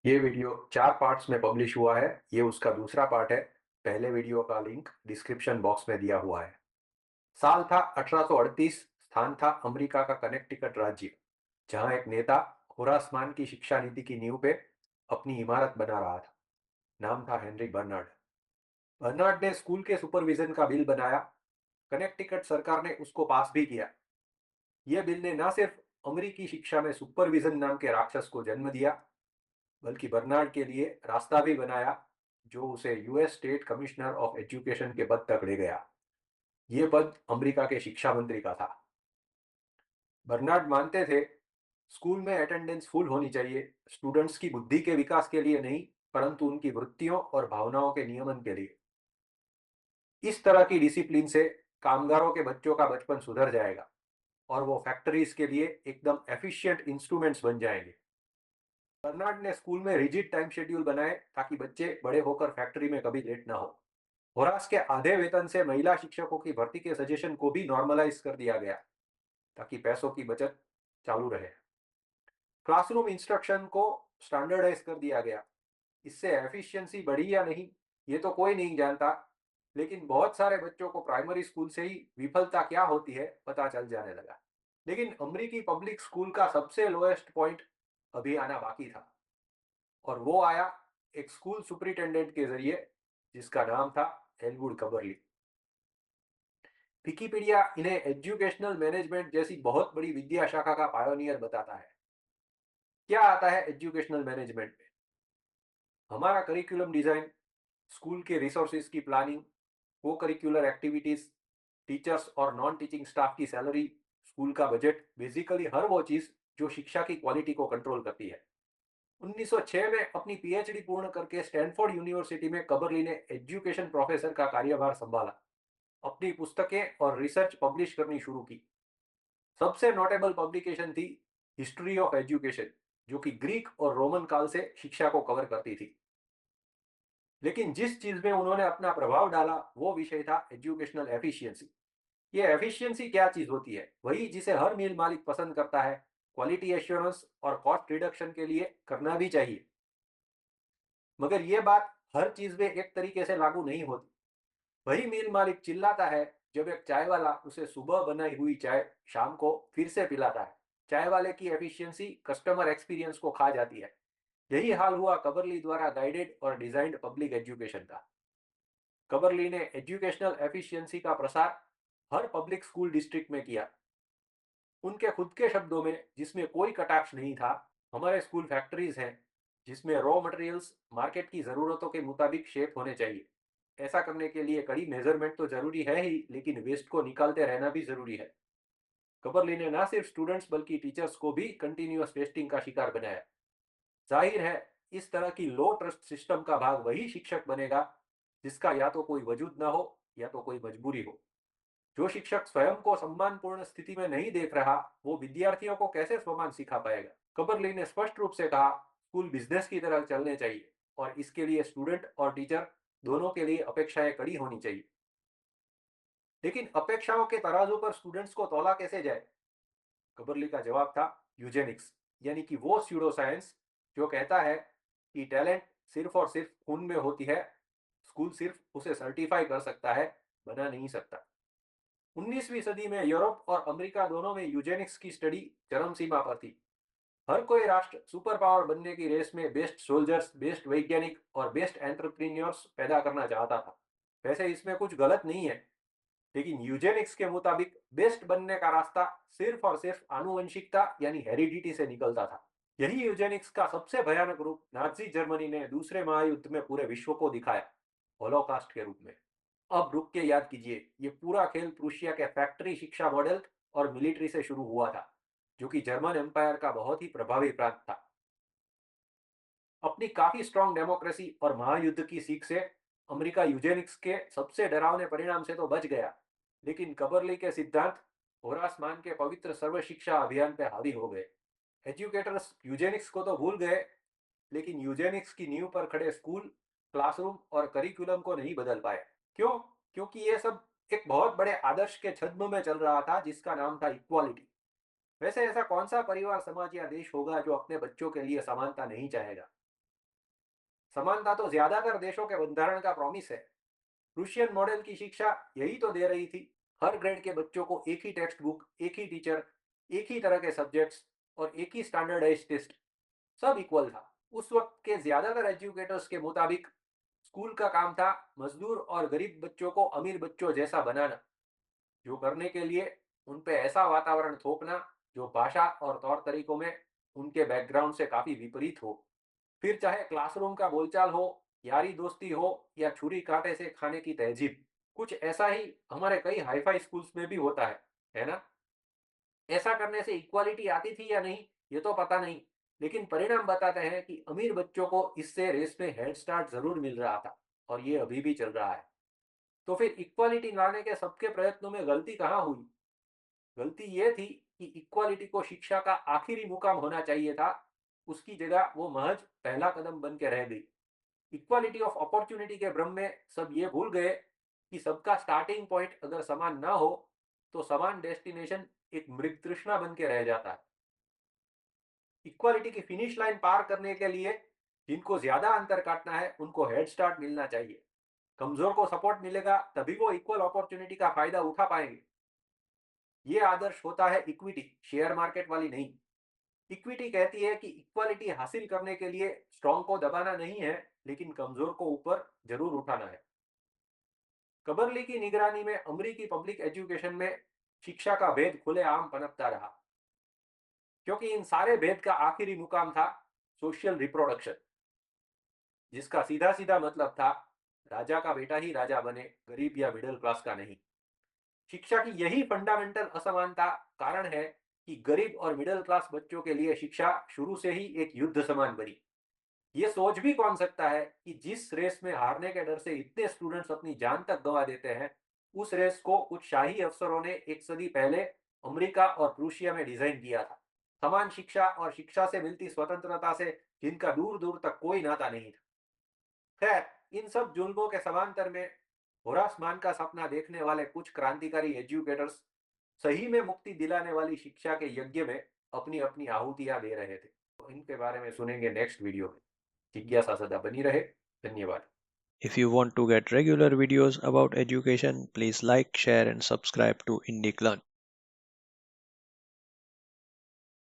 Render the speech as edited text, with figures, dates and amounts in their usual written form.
ये video 4 parts में publish हुआ है। ये उसका दूसरा पार्ट है। पहले वीडियो का लिंक डिस्क्रिप्शन बॉक्स में दिया हुआ है। साल था 1838। स्थान था अमेरिका का कनेक्टिकट राज्य, जहां एक नेता होरासमान की शिक्षा नीति की नींव पे अपनी इमारत बना रहा था। नाम था हेनरी बर्नार्ड। बर्नार्ड ने स्कूल के सुपरविजन का बिल बनाया। कनेक्टिकट सरकार ने उसको पास भी किया। यह बिल ने न सिर्फ अमेरिकी शिक्षा में सुपरविजन नाम के राक्षस को जन्म दिया, बल्कि बर्नार्ड के लिए रास्ता भी बनाया, जो उसे US state commissioner of education के पद तक ले गया। यह पद अमेरिका के शिक्षा मंत्री का था। बर्नार्ड मानते थे स्कूल में अटेंडेंस फुल होनी चाहिए, स्टूडेंट्स की बुद्धि के विकास के लिए नहीं, परंतु उनकी वृत्तियों और भावनाओं के नियमन के लिए। इस तरह की डिसिप्लिन से कामगारों के बच्चों का बचपन सुधर जाएगा और वो फैक्ट्रीज के लिए एकदम एफिशिएंट इंस्ट्रूमेंट्स बन जाएंगे। बर्नार्ड ने स्कूल में रिजिड टाइम शेड्यूल बनाए ताकि बच्चे बड़े होकर फैक्ट्री में कभी लेट ना हो। होरास के आधे वेतन से महिला शिक्षकों की भर्ती के सजेशन को भी नॉर्मलाइज कर दिया गया, ताकि पैसों की बचत चालू रहे। क्लासरूम इंस्ट्रक्शन को स्टैंडर्डाइज कर दिया गया। इससे एफिशिएंसी बढ़ी या नहीं, ये तो कोई नहीं जानता, लेकिन बहुत सारे बच्चों को प्राइमरी स्कूल से ही विफलता क्या होती है पता चल जाने लगा। लेकिन अमेरिकी पब्लिक स्कूल का सबसे लोएस्ट पॉइंट अभी आना बाकी था, और वो आया एक स्कूल सुपरिटेंडेंट के जरिए, जिसका नाम था एलवुड कबरली। विकिपीडिया इन्हें एजुकेशनल मैनेजमेंट जैसी बहुत बड़ी विद्या शाखा का पायोनियर बताता है। क्या आता है एजुकेशनल मैनेजमेंट में? हमारा करिकुलम डिजाइन, स्कूल के रिसोर्सेज की प्लानिंग, को करिकुलर एक्टिविटीज, टीचर्स और नॉन टीचिंग स्टाफ की सैलरी, स्कूल का बजट, बेसिकली हर वो चीज जो शिक्षा की क्वालिटी को कंट्रोल करती है। 1906 में अपनी पीएचडी पूर्ण करके स्टैनफोर्ड यूनिवर्सिटी में कबरली ने एजुकेशन प्रोफेसर का कार्यभार संभाला। अपनी पुस्तकें और रिसर्च पब्लिश करनी शुरू की। सबसे नोटेबल पब्लिकेशन थी हिस्ट्री ऑफ एजुकेशन, जो कि ग्रीक और रोमन काल से शिक्षा को कवर करती थी। लेकिन जिस चीज में उन्होंने अपना प्रभाव डाला वो विषय था एजुकेशनल एफिशिएंसी। ये एफिशिएंसी क्या चीज होती है? वही जिसे हर मिल मालिक पसंद करता है। क्वालिटी एश्योरेंस और कॉस्ट रिडक्शन के लिए करना भी चाहिए। मगर ये बात हर चीज में एक तरीके से लागू नहीं होती। वही मिल मालिक चिल्लाता है जब एक चाय वाला उसे सुबह बनाई हुई चाय शाम को फिर से पिलाता है। चाय वाले की एफिशिएंसी कस्टमर एक्सपीरियंस को खा जाती है। यही हाल हुआ कबरली द्वारा गाइडेड और डिजाइन्ड पब्लिक एजुकेशन का। कबरली ने एजुकेशनल एफिशिएंसी का प्रसार हर पब्लिक स्कूल डिस्ट्रिक्ट में किया। उनके खुद के शब्दों में, जिसमें कोई कटाक्ष नहीं था, हमारे स्कूल फैक्ट्रीज हैं जिसमें रॉ मटेरियल्स मार्केट की ज़रूरतों के मुताबिक शेप होने चाहिए। ऐसा करने के लिए कड़ी मेजरमेंट तो जरूरी है ही, लेकिन वेस्ट को निकालते रहना भी जरूरी है। कबरली ने न सिर्फ स्टूडेंट्स बल्कि टीचर्स को भी कंटिन्यूअस टेस्टिंग का शिकार बनाया। जाहिर है, इस तरह की लो ट्रस्ट सिस्टम का भाग वही शिक्षक बनेगा जिसका या तो कोई वजूद ना हो या तो कोई मजबूरी हो। जो शिक्षक स्वयं को सम्मानपूर्ण स्थिति में नहीं देख रहा, वो विद्यार्थियों को कैसे सम्मान सिखा पाएगा? कबरली ने स्पष्ट रूप से कहा, स्कूल बिजनेस की तरह चलने चाहिए और इसके लिए स्टूडेंट और टीचर दोनों के लिए अपेक्षाएं कड़ी होनी चाहिए। लेकिन अपेक्षाओं के तराजू पर स्टूडेंट्स को तौला कैसे जाए? कबरली का जवाब था यूजेनिक्स, यानी कि वो स्यूडो साइंस जो कहता है कि टैलेंट सिर्फ और सिर्फ खून में होती है, स्कूल सिर्फ उसे सर्टिफाई कर सकता है, बना नहीं सकता। 19वीं सदी में यूरोप और अमेरिका दोनों में यूजेनिक्स की स्टडी चरम सीमा पर थी। हर कोई राष्ट्र सुपर पावर बनने की रेस में बेस्ट सोल्जर्स, बेस्ट वैज्ञानिक और बेस्ट एंटरप्रेन्योर्स पैदा करना चाहता था। वैसे इसमें कुछ गलत नहीं है, लेकिन यूजेनिक्स के मुताबिक बेस्ट बनने का रास्ता सिर्फ और सिर्फ आनुवंशिकता यानी हेरिडिटी से निकलता था। यही यूजेनिक्स का सबसे भयानक रूप नाजी जर्मनी ने दूसरे महायुद्ध में पूरे विश्व को दिखाया, होलोकास्ट के रूप में। अब रुक के याद कीजिए, ये पूरा खेल प्रूशिया के फैक्ट्री शिक्षा मॉडल और मिलिट्री से शुरू हुआ था, जो कि जर्मन एम्पायर का बहुत ही प्रभावी प्रांत था। अपनी काफी स्ट्रांग डेमोक्रेसी और महायुद्ध की सीख से अमेरिका यूजेनिक्स के सबसे डरावने परिणाम से तो बच गया, लेकिन कबरली के सिद्धांत होरास मान के पवित्र सर्व शिक्षा अभियान पे हावी हो गए। एजुकेटर्स यूजेनिक्स को तो भूल गए, लेकिन यूजेनिक्स की नींव पर खड़े स्कूल, क्लासरूम और करिकुलम को नहीं बदल पाए। क्यों? क्योंकि ये सब एक बहुत बड़े आदर्श के छद्म में चल रहा था, जिसका नाम था इक्वालिटी। वैसे ऐसा कौन सा परिवार, समाज या देश होगा जो अपने बच्चों के लिए समानता नहीं चाहेगा? समानता तो ज्यादातर देशों के बंधारण का प्रॉमिस है। रूशियन मॉडल की शिक्षा यही तो दे रही थी। हर ग्रेड के बच्चों को एक ही टेक्स्ट बुक, एक ही टीचर, एक ही तरह के सब्जेक्ट्स और एक ही स्टैंडर्डाइज टेस्ट, सब इक्वल था। उस वक्त के ज्यादातर एजुकेटर्स के मुताबिक स्कूल का काम था मजदूर और गरीब बच्चों को अमीर बच्चों जैसा बनाना, जो करने के लिए उन पे ऐसा वातावरण थोपना जो भाषा और तौर तरीकों में उनके बैकग्राउंड से काफी विपरीत हो। फिर चाहे क्लासरूम का बोलचाल हो, यारी दोस्ती हो या छुरी कांटे से खाने की तहजीब, कुछ ऐसा ही हमारे कई हाईफाई स्कूल्स में भी होता है ना? ऐसा करने से इक्वालिटी आती थी या नहीं, ये तो पता नहीं, लेकिन परिणाम बताते हैं कि अमीर बच्चों को इससे रेस में हेड स्टार्ट जरूर मिल रहा था, और ये अभी भी चल रहा है। तो फिर इक्वालिटी लाने के सबके प्रयत्नों में गलती कहाँ हुई? गलती ये थी कि इक्वालिटी को शिक्षा का आखिरी मुकाम होना चाहिए था, उसकी जगह वो महज पहला कदम बन के रह गई। इक्वालिटी ऑफ अपॉर्चुनिटी के भ्रम में सब ये भूल गए कि सबका स्टार्टिंग पॉइंट अगर समान ना हो तो समान डेस्टिनेशन एक मृग तृष्णा बन के रह जाता है। इक्वालिटी की फिनिश लाइन पार करने के लिए जिनको ज्यादा अंतर काटना है उनको हेड स्टार्ट मिलना चाहिए। कमजोर को सपोर्ट मिलेगा तभी वो इक्वल अपॉर्चुनिटी का फायदा उठा पाएंगे। ये आदर्श होता है इक्विटी, शेयर मार्केट वाली नहीं। इक्विटी कहती है कि इक्वालिटी हासिल करने के लिए स्ट्रॉन्ग को दबाना नहीं है, लेकिन कमजोर को ऊपर जरूर उठाना है। कबरली की निगरानी में अमरीकी पब्लिक एजुकेशन में शिक्षा का भेद खुलेआम पनपता रहा, क्योंकि इन सारे भेद का आखिरी मुकाम था सोशल रिप्रोडक्शन, जिसका सीधा सीधा मतलब था राजा का बेटा ही राजा बने, गरीब या मिडिल क्लास का नहीं। शिक्षा की यही फंडामेंटल असमानता कारण है कि गरीब और मिडिल क्लास बच्चों के लिए शिक्षा शुरू से ही एक युद्ध समान बनी। ये सोच भी कौन सकता है कि जिस रेस में हारने के डर से इतने स्टूडेंट्स अपनी जान तक गंवा देते हैं, उस रेस को कुछ शाही अफसरों ने एक सदी पहले अमेरिका और प्रूशिया में डिजाइन किया था, समान शिक्षा और शिक्षा से मिलती स्वतंत्रता से जिनका दूर दूर तक कोई नाता नहीं था। खैर, इन सब जुल्मों के समांतर में होरासमान का सपना देखने वाले कुछ क्रांतिकारी एजुकेटर्स सही में मुक्ति दिलाने वाली शिक्षा के यज्ञ में अपनी अपनी आहुतियां दे रहे थे। तो इनके बारे में सुनेंगे नेक्स्ट वीडियो में। जिज्ञासा सदा बनी रहे। धन्यवाद। If you want to get regular videos about education, please like, share and subscribe to IndicLearn.